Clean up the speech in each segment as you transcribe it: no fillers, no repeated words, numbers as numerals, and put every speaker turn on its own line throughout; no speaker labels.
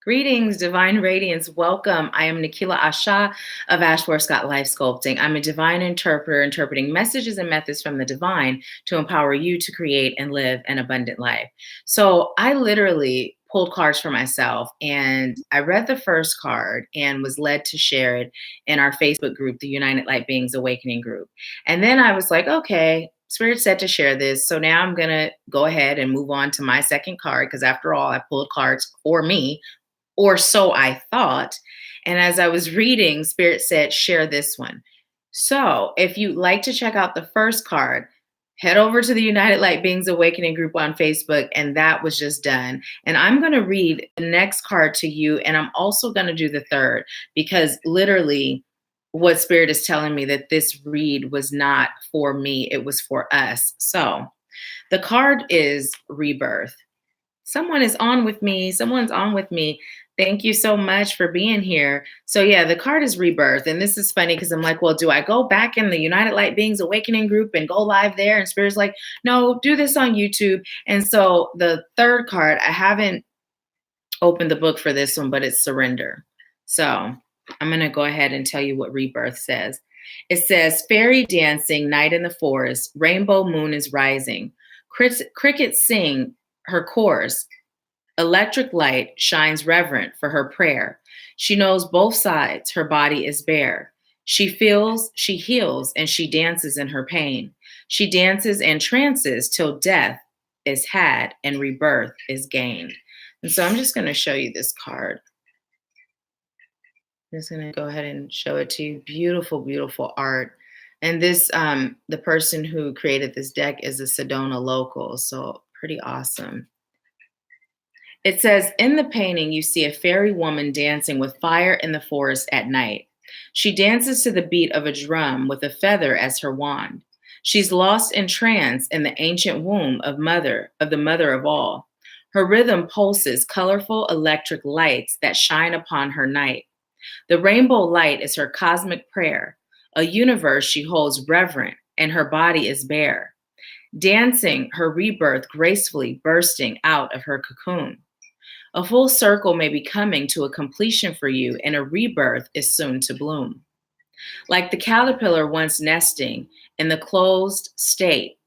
Greetings, Divine Radiance. Welcome. I am Nahkila Isha of Scott Life Sculpting. I'm a divine interpreter interpreting messages and methods from the divine to empower you to create and live an abundant life. So I literally pulled cards for myself and I read the first card and was led to share it in our Facebook group, the United Light Beings Awakening group. And then I was like, okay, Spirit said to share this. So now I'm going to go ahead and move on to my second card because after all, I pulled cards for me, or so I thought. And as I was reading, Spirit said, share this one. So if you'd like to check out the first card, head over to the United Light Beings Awakening group on Facebook. And that was just done. And I'm going to read the next card to you. And I'm also going to do the third because literally what Spirit is telling me that this read was not for me. It was for us. So the card is rebirth. Someone is on with me. Someone's on with me. Thank you so much for being here. So yeah, the card is rebirth. And this is funny because I'm like, well, do I go back in the United Light Beings Awakening group and go live there? And Spirit's like, no, do this on YouTube. And so the third card, I haven't opened the book for this one, but it's surrender. So I'm going to go ahead and tell you what rebirth says. It says, fairy dancing, night in the forest, rainbow moon is rising. Crickets sing her chorus. Electric light shines reverent for her prayer. She knows both sides, her body is bare. She feels, she heals, and she dances in her pain. She dances and trances till death is had and rebirth is gained. And so I'm just going to show you this card. I'm just going to go ahead and show it to you. Beautiful, beautiful art. And this, the person who created this deck is a Sedona local, so pretty awesome. It says, in the painting, you see a fairy woman dancing with fire in the forest at night. She dances to the beat of a drum with a feather as her wand. She's lost in trance in the ancient womb of the mother of all. Her rhythm pulses colorful electric lights that shine upon her night. The rainbow light is her cosmic prayer, a universe she holds reverent, and her body is bare. Dancing her rebirth gracefully bursting out of her cocoon. A full circle may be coming to a completion for you, and a rebirth is soon to bloom. Like the caterpillar once nesting in the closed state,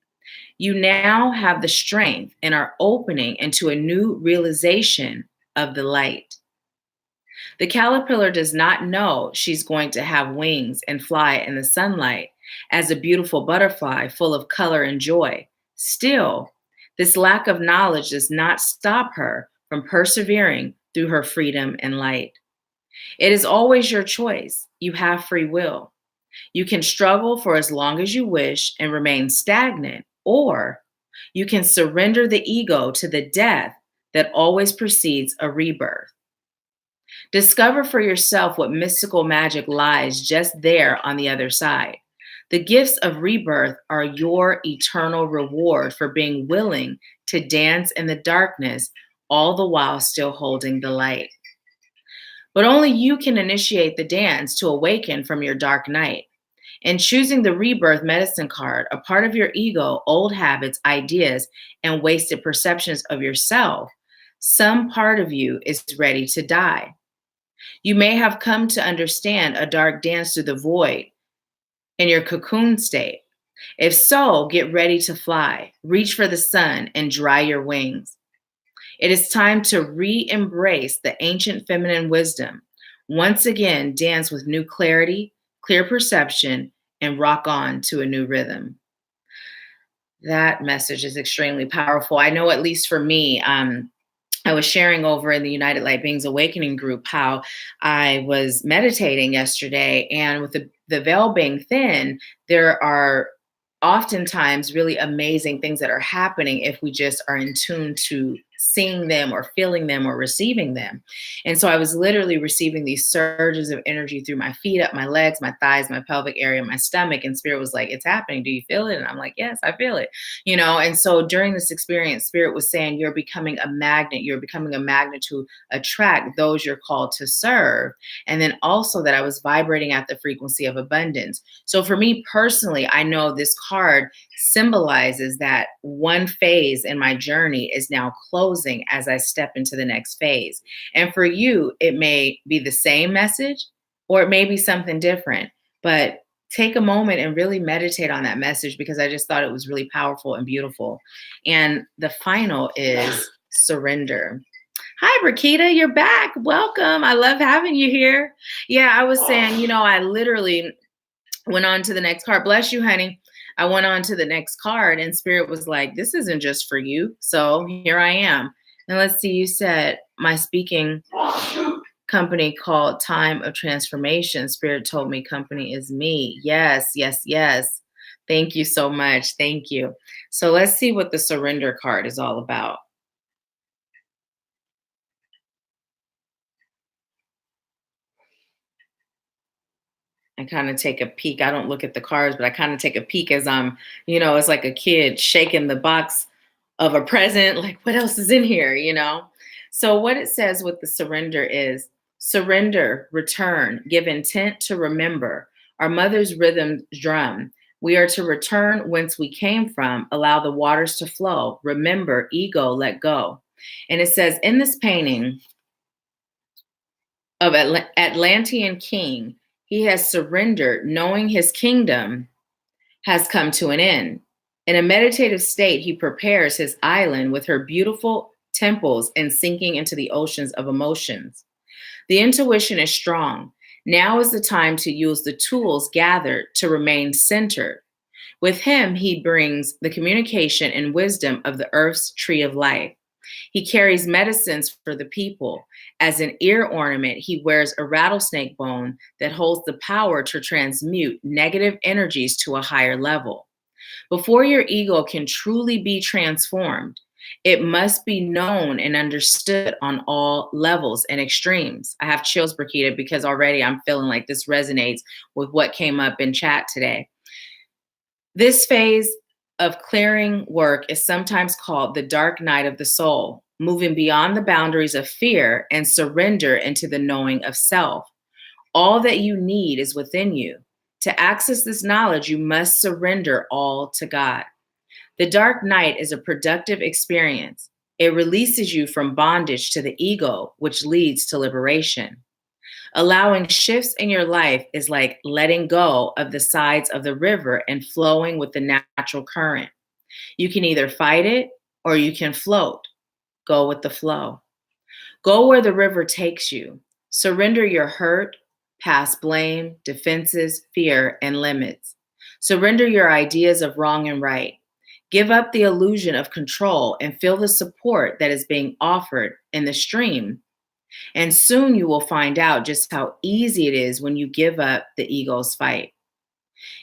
you now have the strength and are opening into a new realization of the light. The caterpillar does not know she's going to have wings and fly in the sunlight as a beautiful butterfly full of color and joy. Still, this lack of knowledge does not stop her from persevering through her freedom and light. It is always your choice. You have free will. You can struggle for as long as you wish and remain stagnant, or you can surrender the ego to the death that always precedes a rebirth. Discover for yourself what mystical magic lies just there on the other side. The gifts of rebirth are your eternal reward for being willing to dance in the darkness, all the while still holding the light. But only you can initiate the dance to awaken from your dark night. In choosing the rebirth medicine card, a part of your ego, old habits, ideas, and wasted perceptions of yourself, some part of you is ready to die. You may have come to understand a dark dance through the void in your cocoon state. If so, get ready to fly, reach for the sun, and dry your wings. It is time to re-embrace the ancient feminine wisdom. Once again, dance with new clarity, clear perception, and rock on to a new rhythm. That message is extremely powerful. I know, at least for me, I was sharing over in the United Light Beings Awakening group how I was meditating yesterday, and with the veil being thin, there are oftentimes really amazing things that are happening if we just are in tune to seeing them or feeling them or receiving them. And so I was literally receiving these surges of energy through my feet, up my legs, my thighs, my pelvic area, my stomach. And Spirit was like, it's happening. Do you feel it? And I'm like, yes, I feel it. You know, and so during this experience, Spirit was saying, you're becoming a magnet. You're becoming a magnet to attract those you're called to serve. And then also that I was vibrating at the frequency of abundance. So for me personally, I know this card symbolizes that one phase in my journey is now closed. closing as I step into the next phase. And for you, it may be the same message or it may be something different, but take a moment and really meditate on that message because I just thought it was really powerful and beautiful. And the final is surrender. Hi, Rakita, you're back. Welcome. I love having you here. Yeah, I was saying, I literally went on to the next card. Bless you, honey. I went on to the next card, and Spirit was like, this isn't just for you. So here I am. And let's see, you said my speaking company called Time of Transformation. Spirit told me company is me. Yes, yes, yes. Thank you so much. Thank you. So let's see what the surrender card is all about. I kind of take a peek. I don't look at the cards, but I kind of take a peek as I'm, it's like a kid shaking the box of a present. Like, what else is in here? So, what it says with the surrender is surrender, return, give intent to remember. Our mother's rhythm drum. We are to return whence we came from, allow the waters to flow. Remember, ego, let go. And it says in this painting of Atlantean king, he has surrendered, knowing his kingdom has come to an end. In a meditative state, he prepares his island with her beautiful temples and sinking into the oceans of emotions. The intuition is strong. Now is the time to use the tools gathered to remain centered. With him, he brings the communication and wisdom of the earth's tree of life. He carries medicines for the people. As an ear ornament, he wears a rattlesnake bone that holds the power to transmute negative energies to a higher level. Before your ego can truly be transformed, it must be known and understood on all levels and extremes. I have chills, Brakita, because already I'm feeling like this resonates with what came up in chat today. This phase of clearing work is sometimes called the dark night of the soul, moving beyond the boundaries of fear and surrender into the knowing of self. All that you need is within you. To access this knowledge, you must surrender all to God. The dark night is a productive experience. It releases you from bondage to the ego, which leads to liberation. Allowing shifts in your life is like letting go of the sides of the river and flowing with the natural current. You can either fight it or you can float. Go with the flow. Go where the river takes you. Surrender your hurt, past blame, defenses, fear, and limits. Surrender your ideas of wrong and right. Give up the illusion of control and feel the support that is being offered in the stream. And soon you will find out just how easy it is when you give up the ego's fight.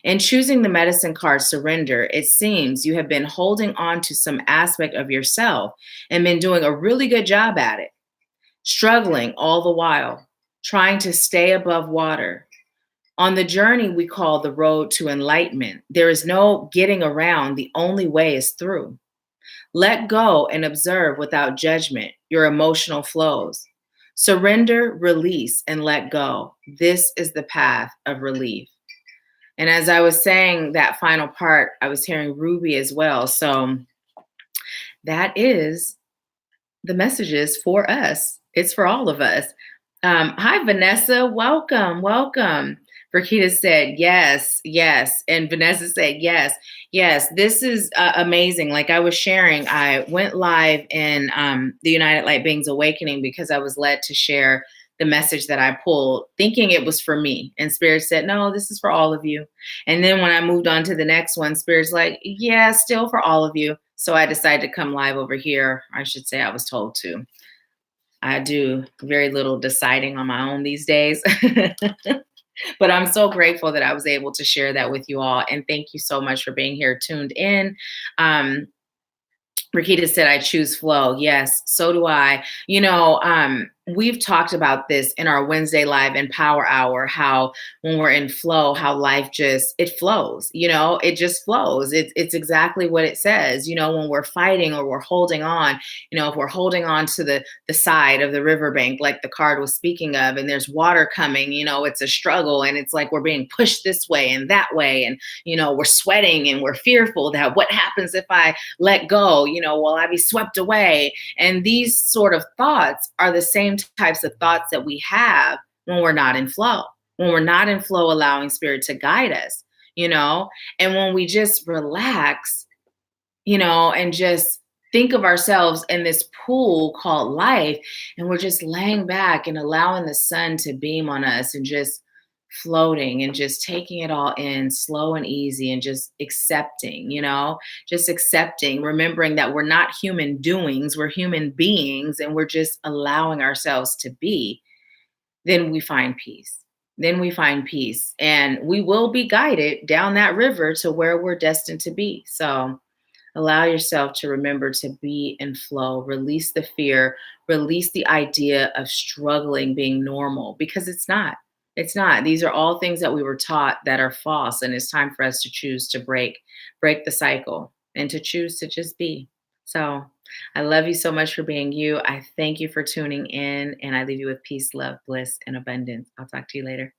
In choosing the medicine card surrender, it seems you have been holding on to some aspect of yourself and been doing a really good job at it, struggling all the while, trying to stay above water. On the journey we call the road to enlightenment, there is no getting around. The only way is through. Let go and observe without judgment your emotional flows. Surrender, release, and let go. This is the path of relief. And as I was saying that final part, I was hearing Ruby as well. So that is the messages for us. It's for all of us. Hi, Vanessa. Welcome. Welcome. Rakita said, yes, yes. And Vanessa said, yes, yes. This is amazing. Like I was sharing, I went live in the United Light Beings Awakening because I was led to share the message that I pulled, thinking it was for me. And Spirit said, no, this is for all of you. And then when I moved on to the next one, Spirit's like, yeah, still for all of you. So I decided to come live over here. I should say I was told to. I do very little deciding on my own these days. But I'm so grateful that I was able to share that with you all. And thank you so much for being here, tuned in. Rakita said, I choose flow. Yes, so do I. we've talked about this in our Wednesday live and power hour, how when we're in flow, how life just it flows, it just flows. It's exactly what it says. When we're fighting or we're holding on, if we're holding on to the side of the riverbank, like the card was speaking of, and there's water coming, it's a struggle, and it's like we're being pushed this way and that way, and we're sweating and we're fearful that what happens if I let go, will I be swept away? And these sort of thoughts are the same types of thoughts that we have when we're not in flow, when we're not in flow, allowing spirit to guide us, you know? And when we just relax, and just think of ourselves in this pool called life, and we're just laying back and allowing the sun to beam on us and just floating and just taking it all in slow and easy and just accepting, just accepting, remembering that we're not human doings, we're human beings, and we're just allowing ourselves to be, then we find peace. Then we find peace, and we will be guided down that river to where we're destined to be. So, allow yourself to remember to be in flow, release the fear, release the idea of struggling being normal, because it's not. It's not. These are all things that we were taught that are false, and it's time for us to choose to break the cycle and to choose to just be. So, I love you so much for being you. I thank you for tuning in, and I leave you with peace, love, bliss, and abundance. I'll talk to you later.